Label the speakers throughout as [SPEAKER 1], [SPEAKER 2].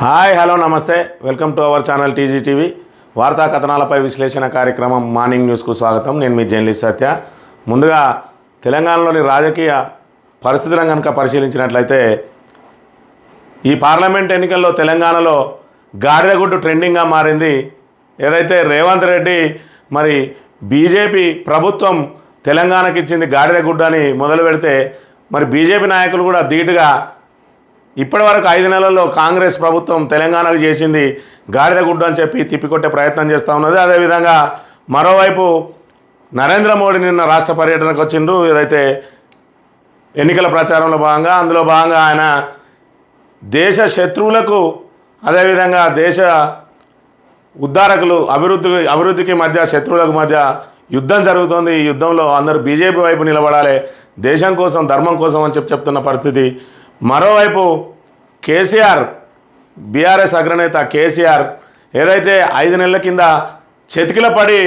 [SPEAKER 1] Hi hello నమస్తే welcome to our channel TG TV వార్తా కథనాలపై విశ్లేషణ కార్యక్రమం మార్నింగ్ న్యూస్కు స్వాగతం. నేను మీ జర్నలిస్ట్ సత్య. ముందుగా తెలంగాణలోని రాజకీయ పరిస్థితులను కనుక పరిశీలించినట్లయితే ఈ పార్లమెంట్ ఎన్నికల్లో తెలంగాణలో గాడిదగుడ్డు ట్రెండింగ్గా మారింది. ఏదైతే రేవంత్ రెడ్డి మరి బీజేపీ ప్రభుత్వం తెలంగాణకి ఇచ్చింది గాడిదగుడ్డు అని మొదలు పెడితే మరి బీజేపీ నాయకులు కూడా ధీటుగా ఇప్పటివరకు 5 నెలల్లో కాంగ్రెస్ ప్రభుత్వం తెలంగాణకు చేసింది గాడిదగుడ్డు అని చెప్పి తిప్పికొట్టే ప్రయత్నం చేస్తూ ఉన్నది. అదేవిధంగా మరోవైపు నరేంద్ర మోడీ నిన్న రాష్ట్ర పర్యటనకు వచ్చిండ్రు. ఏదైతే ఎన్నికల ప్రచారంలో భాగంగా అందులో భాగంగా ఆయన దేశ శత్రువులకు అదేవిధంగా దేశ ఉద్ధారకులు అభివృద్ధికి మధ్య శత్రువులకు మధ్య యుద్ధం జరుగుతోంది. ఈ యుద్ధంలో అందరూ బీజేపీ వైపు నిలబడాలి, దేశం కోసం ధర్మం కోసం అని చెప్తున్న పరిస్థితి. మరోవైపు కేసీఆర్ బీఆర్ఎస్ అగ్రనేత కేసీఆర్ ఏదైతే 5 నెలల కింద చెతికిల పడి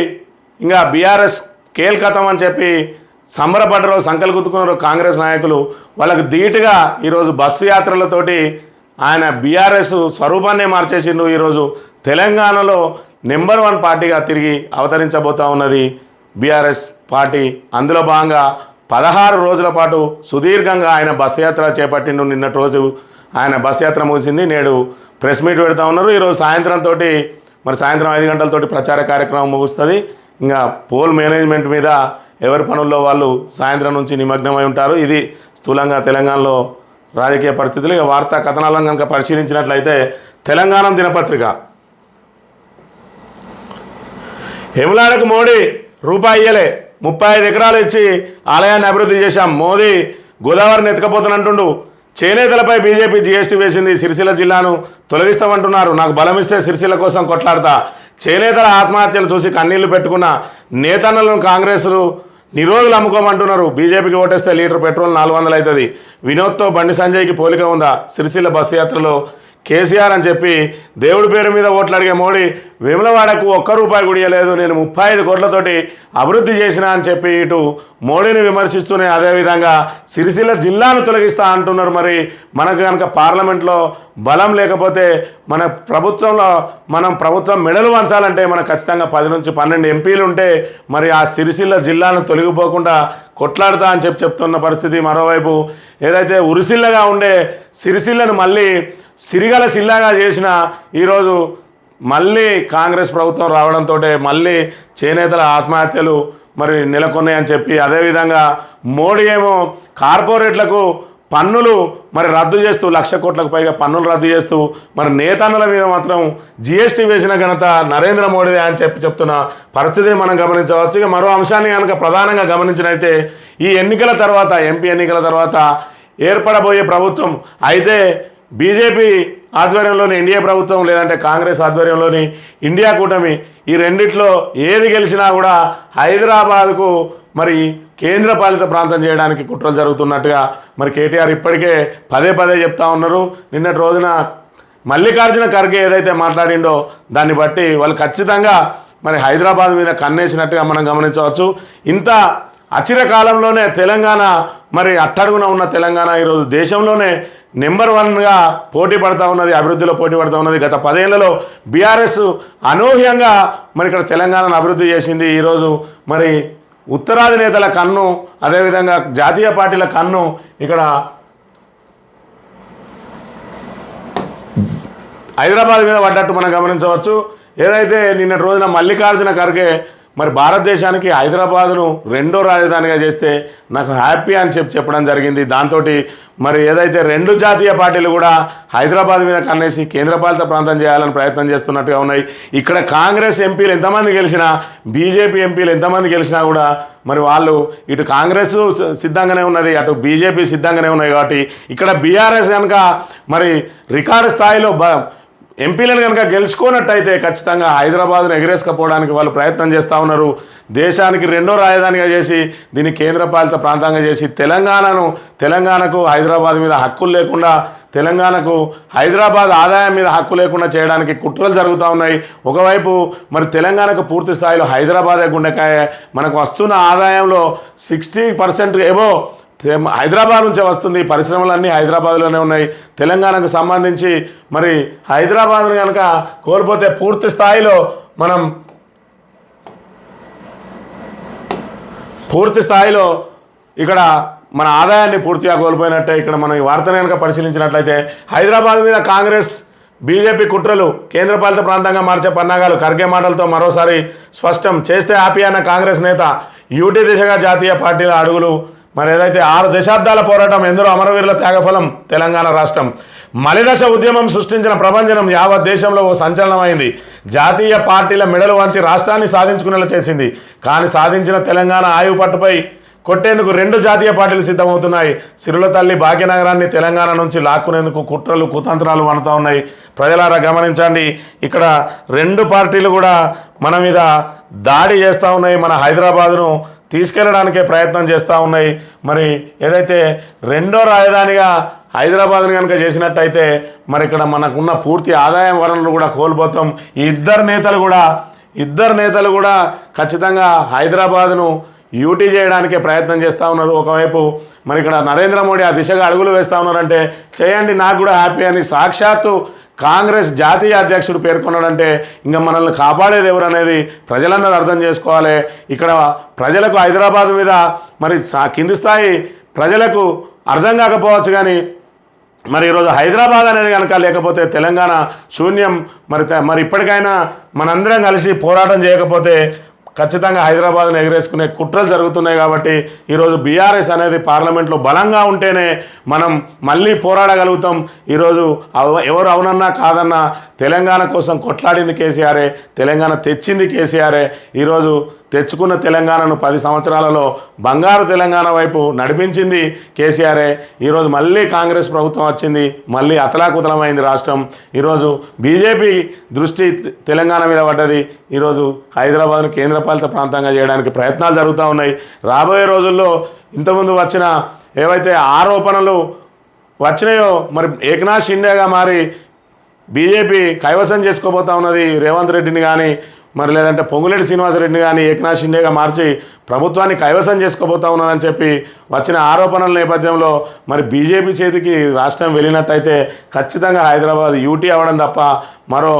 [SPEAKER 1] ఇంకా బీఆర్ఎస్ కేల్కతం అని చెప్పి సంబరపడ్డారో సంకలు గుద్దుకున్నారో కాంగ్రెస్ నాయకులు, వాళ్ళకు ధీటుగా ఈరోజు బస్సు యాత్రలతోటి ఆయన బీఆర్ఎస్ స్వరూపాన్నే మార్చేసిండు. ఈరోజు తెలంగాణలో నెంబర్ 1 పార్టీగా తిరిగి అవతరించబోతూ ఉన్నది బీఆర్ఎస్ పార్టీ. అందులో భాగంగా 16 రోజుల పాటు సుదీర్ఘంగా ఆయన బస్సు యాత్ర చేపట్టిండు. నిన్నటి రోజు ఆయన బస్సు యాత్ర ముగిసింది. నేడు ప్రెస్ మీట్ పెడతా ఉన్నారు. ఈరోజు సాయంత్రం 5 గంటలతోటి ప్రచార కార్యక్రమం ముగుస్తుంది. ఇంకా పోల్ మేనేజ్మెంట్ మీద ఎవరి పనుల్లో వాళ్ళు సాయంత్రం నుంచి నిమగ్నమై ఉంటారు. ఇది స్థూలంగా తెలంగాణలో రాజకీయ పరిస్థితులు. ఇక వార్తా కథనాలను కనుక పరిశీలించినట్లయితే తెలంగాణ దినపత్రిక హేములాడకు మోడీ రూపాయి ఇయ్యలే, 35 ఎకరాలు ఇచ్చి ఆలయాన్ని అభివృద్ధి చేశాం, మోదీ గోదావరిని ఎత్తుకపోతానంటుండు. చేనేతలపై బీజేపీ జీఎస్టీ వేసింది, సిరిసిల్ల జిల్లాను తొలగిస్తామంటున్నారు, నాకు బలమిస్తే సిరిసిల్ల కోసం కొట్లాడతా. చేనేతల ఆత్మహత్యలు చూసి కన్నీళ్లు పెట్టుకున్న నేతన్నలను కాంగ్రెస్లు నిరోధులు అమ్ముకోమంటున్నారు. బీజేపీకి ఓటేస్తే లీటర్ పెట్రోల్ 400 అవుతుంది. వినోద్తో బండి సంజయ్కి పోలిక ఉందా? సిరిసిల్ల బస్సు యాత్రలో కేసీఆర్ అని చెప్పి దేవుడి పేరు మీద ఓట్లు అడిగే మోడీ వేములవాడకు ₹1 కూడా ఇవ్వలేదు, నేను 35 కోట్లతోటి అభివృద్ధి చేసిన అని చెప్పి ఇటు మోడీని విమర్శిస్తూనే అదేవిధంగా సిరిసిల్ల జిల్లాను తొలగిస్తా అంటున్నారు. మరి మనకు కనుక పార్లమెంట్లో బలం లేకపోతే మన ప్రభుత్వం మెడలు వంచాలంటే మనకు ఖచ్చితంగా 10 నుంచి 12 ఎంపీలు ఉంటే మరి ఆ సిరిసిల్ల జిల్లాను తొలగిపోకుండా కొట్లాడతా అని చెప్తున్న పరిస్థితి. మరోవైపు ఏదైతే ఉరిసిల్లగా ఉండే సిరిసిల్లను మళ్ళీ సిరిగల సిల్లాగా చేసిన ఈరోజు మళ్ళీ కాంగ్రెస్ ప్రభుత్వం రావడంతో మళ్ళీ చేనేతల ఆత్మహత్యలు మరి నెలకొన్నాయని చెప్పి అదేవిధంగా మోడీ ఏమో కార్పొరేట్లకు పన్నులు మరి రద్దు చేస్తూ 1,00,000 కోట్లకు పైగా పన్నులు రద్దు చేస్తూ మరి నేతన్నల మీద మాత్రం జీఎస్టీ వేసిన ఘనత నరేంద్ర మోడీదే అని చెప్తున్న పరిస్థితిని మనం గమనించవచ్చు. ఇక మరో అంశాన్ని కనుక ప్రధానంగా గమనించినైతే ఈ ఎన్నికల తర్వాత ఎంపీ ఎన్నికల తర్వాత ఏర్పడబోయే ప్రభుత్వం అయితే బీజేపీ ఆధ్వర్యంలోని ఎన్డీఏ ప్రభుత్వం లేదంటే కాంగ్రెస్ ఆధ్వర్యంలోని ఇండియా కూటమి ఈ రెండిట్లో ఏది గెలిచినా కూడా హైదరాబాద్కు మరి కేంద్ర పాలిత ప్రాంతం చేయడానికి కుట్రలు జరుగుతున్నట్టుగా మరి కేటీఆర్ ఇప్పటికే పదే చెప్తా ఉన్నారు. నిన్నటి రోజున మల్లికార్జున ఖర్గే ఏదైతే మాట్లాడిండో దాన్ని బట్టి వాళ్ళు ఖచ్చితంగా మరి హైదరాబాద్ మీద కన్నేసినట్టుగా మనం గమనించవచ్చు. ఇంత అచిర కాలంలోనే తెలంగాణ మరి అట్టడుగున ఉన్న తెలంగాణ ఈరోజు దేశంలోనే నెంబర్ 1గా పోటీ పడుతూ ఉన్నది, అభివృద్ధిలో పోటీ పడుతూ ఉన్నది. గత 10 ఏళ్లలో బీఆర్ఎస్ అనూహ్యంగా మరి ఇక్కడ తెలంగాణను అభివృద్ధి చేసింది. ఈరోజు మరి ఉత్తరాది నేతల కన్ను అదేవిధంగా జాతీయ పార్టీల కన్ను ఇక్కడ హైదరాబాద్ మీద పడ్డట్టు మనం గమనించవచ్చు. ఏదైతే నిన్నటి రోజున మల్లికార్జున ఖర్గే మరి భారతదేశానికి హైదరాబాదును 2వ రాజధానిగా చేస్తే నాకు హ్యాపీ అని చెప్పడం జరిగింది. దాంతో మరి ఏదైతే 2 జాతీయ పార్టీలు కూడా హైదరాబాద్ మీద కన్నేసి కేంద్రపాలిత ప్రాంతం చేయాలని ప్రయత్నం చేస్తున్నట్టుగా ఉన్నాయి. ఇక్కడ కాంగ్రెస్ ఎంపీలు ఎంతమంది గెలిచినా బీజేపీ ఎంపీలు ఎంతమంది గెలిచినా కూడా మరి వాళ్ళు ఇటు కాంగ్రెస్ సిద్ధంగానే ఉన్నది, అటు బీజేపీ సిద్ధంగానే ఉన్నాయి. కాబట్టి ఇక్కడ బీఆర్ఎస్ కనుక మరి రికార్డు స్థాయిలో ఎంపీలను కనుక గెలుచుకున్నట్టయితే ఖచ్చితంగా హైదరాబాద్ను ఎగరేసుకపోవడానికి వాళ్ళు ప్రయత్నం చేస్తూ ఉన్నారు. దేశానికి 2వ రాజధానిగా చేసి దీన్ని కేంద్రపాలిత ప్రాంతంగా చేసి తెలంగాణకు హైదరాబాద్ మీద హక్కులు లేకుండా తెలంగాణకు హైదరాబాద్ ఆదాయం మీద హక్కు లేకుండా చేయడానికి కుట్రలు జరుగుతూ ఉన్నాయి. ఒకవైపు మరి తెలంగాణకు పూర్తి స్థాయిలో హైదరాబాదే గుండెకాయ, మనకు వస్తున్న ఆదాయంలో 60% ఏవో హైదరాబాద్ నుంచే వస్తుంది. పరిశ్రమలన్నీ హైదరాబాద్లోనే ఉన్నాయి. తెలంగాణకు సంబంధించి మరి హైదరాబాద్ని కనుక కోల్పోతే పూర్తి స్థాయిలో ఇక్కడ మన ఆదాయాన్ని పూర్తిగా కోల్పోయినట్టే. ఇక్కడ మనం ఈ వార్తను కనుక పరిశీలించినట్లయితే హైదరాబాద్ మీద కాంగ్రెస్ బీజేపీ కుట్రలు, కేంద్రపాలిత ప్రాంతంగా మార్చే పన్నాగాలు, ఖర్గే మాటలతో మరోసారి స్పష్టం చేస్తే హ్యాపీ అన్న కాంగ్రెస్ నేత. యూటీ దిశగా జాతీయ పార్టీల అడుగులు. మరి ఏదైతే 6 దశాబ్దాల పోరాటం, ఎందరో అమరవీరుల త్యాగఫలం తెలంగాణ రాష్ట్రం. మలిదశ ఉద్యమం సృష్టించిన ప్రభంజనం యావత్ దేశంలో ఓ సంచలనమైంది. జాతీయ పార్టీల మెడలు వంచి రాష్ట్రాన్ని సాధించుకునేలా చేసింది. కానీ సాధించిన తెలంగాణ ఆయువు పట్టుపై కొట్టేందుకు 2 జాతీయ పార్టీలు సిద్ధమవుతున్నాయి. సిరుల తల్లి భాగ్యనగరాన్ని తెలంగాణ నుంచి లాక్కునేందుకు కుట్రలు కుతంత్రాలు వణుతూ ఉన్నాయి. ప్రజలారా గమనించండి, ఇక్కడ 2 పార్టీలు కూడా మన మీద దాడి చేస్తూ ఉన్నాయి. మన హైదరాబాదును తీసుకెళ్లడానికే ప్రయత్నం చేస్తూ ఉన్నాయి. మరి ఏదైతే రెండో రాజధానిగా హైదరాబాద్ని కనుక చేసినట్టయితే మరి ఇక్కడ మనకున్న పూర్తి ఆదాయం వనరులు కూడా కోల్పోతాం. ఈ ఇద్దరు నేతలు కూడా ఖచ్చితంగా హైదరాబాదును యూటీ చేయడానికే ప్రయత్నం చేస్తూ ఉన్నారు. ఒకవైపు మరి ఇక్కడ నరేంద్ర మోడీ ఆ దిశగా అడుగులు వేస్తూ ఉన్నారంటే చేయండి, నాకు కూడా హ్యాపీ అని సాక్షాత్తు కాంగ్రెస్ జాతీయ అధ్యక్షుడు పేర్కొన్నాడంటే ఇంకా మనల్ని కాపాడేది ఎవరు అనేది ప్రజలందరూ అర్థం చేసుకోవాలి. ఇక్కడ ప్రజలకు హైదరాబాద్ మీద మరి కింది స్థాయి ప్రజలకు అర్థం కాకపోవచ్చు, కానీ మరి ఈరోజు హైదరాబాద్ అనేది కనుక లేకపోతే తెలంగాణ శూన్యం. మరి ఇప్పటికైనా మనందరం కలిసి పోరాటం చేయకపోతే ఖచ్చితంగా హైదరాబాద్ను ఎగరేసుకునే కుట్రలు జరుగుతున్నాయి. కాబట్టి ఈరోజు బీఆర్ఎస్ అనేది పార్లమెంట్లో బలంగా ఉంటేనే మనం మళ్ళీ పోరాడగలుగుతాం. ఈరోజు ఎవరు అవునన్నా కాదన్నా తెలంగాణ కోసం కొట్లాడింది కేసీఆరే, తెలంగాణ తెచ్చింది కేసీఆరే. ఈరోజు తెచ్చుకున్న తెలంగాణను 10 సంవత్సరాలలో బంగారు తెలంగాణ వైపు నడిపించింది కేసీఆరే. ఈరోజు మళ్ళీ కాంగ్రెస్ ప్రభుత్వం వచ్చింది, మళ్ళీ అతలాకుతలమైంది రాష్ట్రం. ఈరోజు బీజేపీ దృష్టి తెలంగాణ మీద పడ్డది. ఈరోజు హైదరాబాద్ను కేంద్రపాలిత ప్రాంతంగా చేయడానికి ప్రయత్నాలు జరుగుతూ ఉన్నాయి. రాబోయే రోజుల్లో ఇంతకుముందు వచ్చిన ఏవైతే ఆరోపణలు వచ్చినాయో మరి ఏక్నాథ్ షిండేగా మారి బీజేపీ కైవసం చేసుకోబోతా ఉన్నది రేవంత్ రెడ్డిని కానీ మరి లేదంటే పొంగులేటి శ్రీనివాసరెడ్డిని కానీ ఏక్నాథ్ షిండేగా మార్చి ప్రభుత్వాన్ని కైవసం చేసుకోబోతా ఉన్నారని చెప్పి వచ్చిన ఆరోపణల నేపథ్యంలో మరి బీజేపీ చేతికి రాష్ట్రం వెళ్ళినట్టయితే ఖచ్చితంగా హైదరాబాద్ యూటీ అవ్వడం తప్ప మరో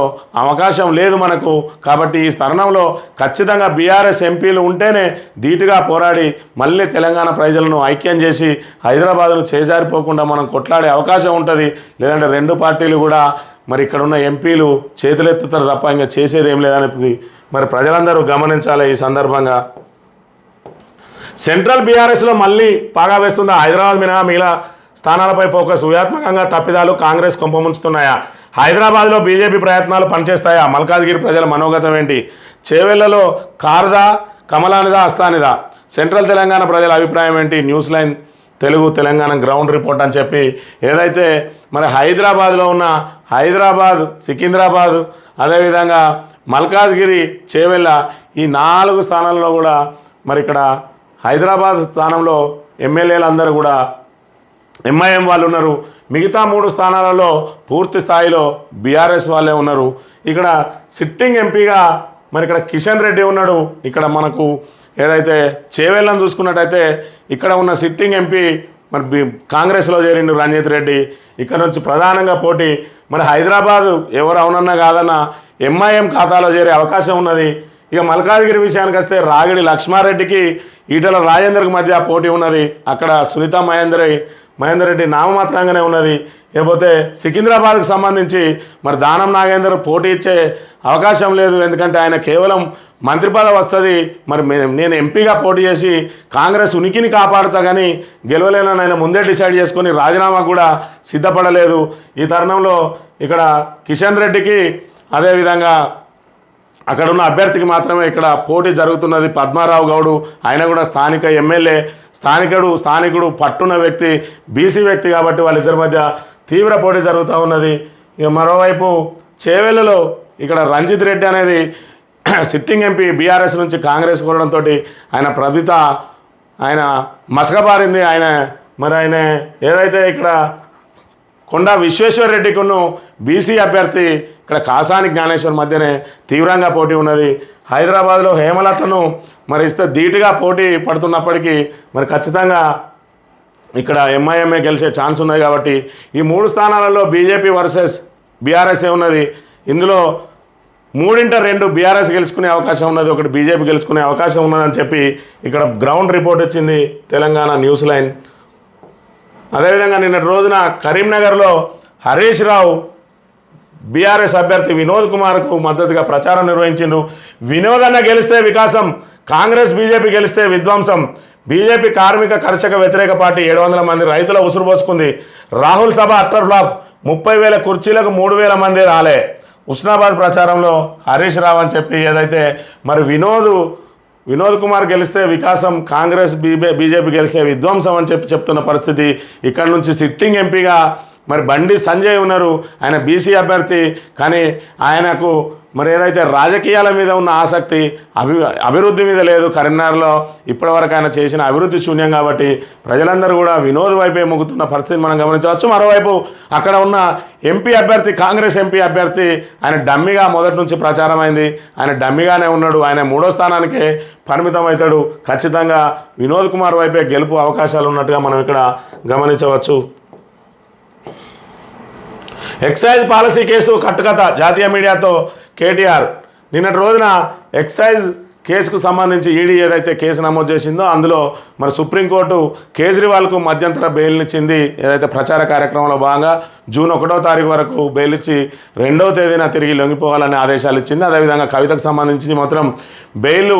[SPEAKER 1] అవకాశం లేదు మనకు. కాబట్టి ఈ తరుణంలో ఖచ్చితంగా బీఆర్ఎస్ ఎంపీలు ఉంటేనే ధీటుగా పోరాడి మళ్ళీ తెలంగాణ ప్రజలను ఐక్యం చేసి హైదరాబాద్ను చేజారిపోకుండా మనం కొట్లాడే అవకాశం ఉంటుంది. లేదంటే 2 పార్టీలు కూడా మరి ఇక్కడ ఉన్న ఎంపీలు చేతులెత్తుతారు తప్ప ఇంకా చేసేది ఏం లేదని మరి ప్రజలందరూ గమనించాలి. ఈ సందర్భంగా సెంట్రల్ బీఆర్ఎస్లో మళ్ళీ పాగా వేస్తుందా? హైదరాబాద్ మినహా స్థానాలపై ఫోకస్. వ్యూహాత్మకంగా తప్పిదాలు కాంగ్రెస్ కొంపముంచుతున్నాయా? హైదరాబాద్లో బీజేపీ ప్రయత్నాలు పనిచేస్తాయా? మల్కాజ్గిరి ప్రజల మనోగతం ఏంటి? చేవెళ్లలో కారుదా, కమలానిదా, అస్తానిదా? సెంట్రల్ తెలంగాణ ప్రజల అభిప్రాయం ఏంటి? News line Telugu Telangana ground report అని చెప్పి ఏదైతే మరి హైదరాబాద్లో ఉన్న హైదరాబాద్, సికింద్రాబాద్, అదేవిధంగా మల్కాజ్గిరి, చేవెళ్ళ ఈ 4 స్థానాల్లో కూడా మరి ఇక్కడ హైదరాబాద్ స్థానంలో ఎమ్మెల్యేలు అందరూ కూడా ఎంఐఎం వాళ్ళు ఉన్నారు. మిగతా 3 స్థానాలలో పూర్తి స్థాయిలో బీఆర్ఎస్ వాళ్ళే ఉన్నారు. ఇక్కడ సిట్టింగ్ ఎంపీగా మరి ఇక్కడ కిషన్ రెడ్డి ఉన్నాడు. ఇక్కడ మనకు ఏదైతే చేవెళ్ళని చూసుకున్నట్టయితే ఇక్కడ ఉన్న సిట్టింగ్ ఎంపీ మరి కాంగ్రెస్లో చేరిండు రంజిత్ రెడ్డి. ఇక్కడ నుంచి ప్రధానంగా పోటీ. మరి హైదరాబాదు ఎవరు అవునన్నా కాదన్నా ఎంఐఎం ఖాతాలో చేరే అవకాశం ఉన్నది. ఇక మల్కాజ్గిరి విషయానికి వస్తే రాగిడి లక్ష్మారెడ్డికి ఈటల రాజేందర్కి మధ్య పోటీ ఉన్నది. అక్కడ సునీతా మహేందర్ రెడ్డి నామమాత్రంగానే ఉన్నది. లేకపోతే సికింద్రాబాద్కి సంబంధించి మరి దానం నాగేందర్ పోటీ ఇచ్చే అవకాశం లేదు. ఎందుకంటే ఆయన కేవలం మంత్రి పదవి వస్తుంది. మరి నేను ఎంపీగా పోటీ చేసి కాంగ్రెస్ ఉనికిని కాపాడుతా కానీ గెలవలేనని ఆయన ముందే డిసైడ్ చేసుకొని రాజీనామా కూడా సిద్ధపడలేదు. ఈ తరుణంలో ఇక్కడ కిషన్ రెడ్డికి అదేవిధంగా అక్కడ ఉన్న అభ్యర్థికి మాత్రమే ఇక్కడ పోటీ జరుగుతున్నది. పద్మారావు గౌడు ఆయన కూడా స్థానిక ఎమ్మెల్యే, స్థానికుడు పట్టున్న వ్యక్తి, బీసీ వ్యక్తి కాబట్టి వాళ్ళిద్దరి మధ్య తీవ్ర పోటీ జరుగుతూ ఉన్నది. ఇక మరోవైపు చేవెళ్ళలో ఇక్కడ రంజిత్ రెడ్డి అనేది సిట్టింగ్ ఎంపీ బీఆర్ఎస్ నుంచి కాంగ్రెస్ కోరడంతో ఆయన మసకబారింది. ఆయన ఏదైతే ఇక్కడ కొండా విశ్వేశ్వర్ రెడ్డికును బీసీ అభ్యర్థి ఇక్కడ కాసాని జ్ఞానేశ్వర్ మధ్యనే తీవ్రంగా పోటీ ఉన్నది. హైదరాబాద్లో హేమలతను మరి ఇస్తే ధీటుగా పోటీ పడుతున్నప్పటికీ మరి ఖచ్చితంగా ఇక్కడ ఎంఐఎంఏ గెలిచే ఛాన్స్ ఉన్నాయి కాబట్టి ఈ 3 స్థానాలలో బీజేపీ వర్సెస్ బీఆర్ఎస్ ఉన్నది. ఇందులో 3-2 బీఆర్ఎస్ గెలుచుకునే అవకాశం ఉన్నది, 1 బీజేపీ గెలుచుకునే అవకాశం ఉన్నదని చెప్పి ఇక్కడ గ్రౌండ్ రిపోర్ట్ వచ్చింది తెలంగాణ న్యూస్ లైన్. అదేవిధంగా నిన్నటి రోజున కరీంనగర్లో హరీష్ రావు బీఆర్ఎస్ అభ్యర్థి వినోద్ కుమార్కు మద్దతుగా ప్రచారం నిర్వహించిండ్రు. వినోద్ అన్న గెలిస్తే వికాసం, కాంగ్రెస్ బీజేపీ గెలిస్తే విధ్వంసం. బీజేపీ కార్మిక కర్షక వ్యతిరేక పార్టీ 700 మంది రైతుల ఉసురు పోసుకుంది. రాహుల్ సభ అట్టర్ ఫ్లాప్, 30,000 కుర్చీలకు 3,000 మంది రాలే. ఉస్నాబాద్ ప్రచారంలో హరీష్ రావు అని చెప్పి ఏదైతే మరి వినోద్ కుమార్ గెలిస్తే వికాసం, కాంగ్రెస్ బీజేపీ గెలిస్తే విధ్వంసం అని చెప్పి చెప్తున్న పరిస్థితి. ఇక్కడ నుంచి సిట్టింగ్ ఎంపీగా మరి బండి సంజయ్ ఉన్నారు, ఆయన బీసీ అభ్యర్థి. కానీ ఆయనకు మరి ఏదైతే రాజకీయాల మీద ఉన్న ఆసక్తి అభివృద్ధి మీద లేదు. కరీంనగర్లో ఇప్పటివరకు ఆయన చేసిన అభివృద్ధి శూన్యం కాబట్టి ప్రజలందరూ కూడా వినోద్ వైపే మొగ్గుతున్న పరిస్థితి మనం గమనించవచ్చు. మరోవైపు అక్కడ ఉన్న ఎంపీ అభ్యర్థి, కాంగ్రెస్ ఎంపీ అభ్యర్థి ఆయన డమ్మిగా మొదటి నుంచి ప్రచారం అయింది. ఆయన డమ్మిగానే ఉన్నాడు, ఆయన 3వ స్థానానికే పరిమితం అవుతాడు. ఖచ్చితంగా వినోద్ కుమార్ వైపే గెలుపు అవకాశాలు ఉన్నట్టుగా మనం ఇక్కడ గమనించవచ్చు. ఎక్సైజ్ పాలసీ కేసు కట్టుకథ, జాతీయ మీడియాతో కేటీఆర్. నిన్నటి రోజున ఎక్సైజ్ కేసుకు సంబంధించి ఈడీ ఏదైతే కేసు నమోదు చేసిందో అందులో మరి సుప్రీంకోర్టు కేజ్రీవాల్కు మధ్యంతర బెయిల్నిచ్చింది. ఏదైతే ప్రచార కార్యక్రమంలో భాగంగా జూన్ 1వ తారీఖు వరకు బెయిల్ ఇచ్చి 2వ తేదీన తిరిగి లొంగిపోవాలని ఆదేశాలు ఇచ్చింది. అదేవిధంగా కవితకు సంబంధించి మాత్రం బెయిల్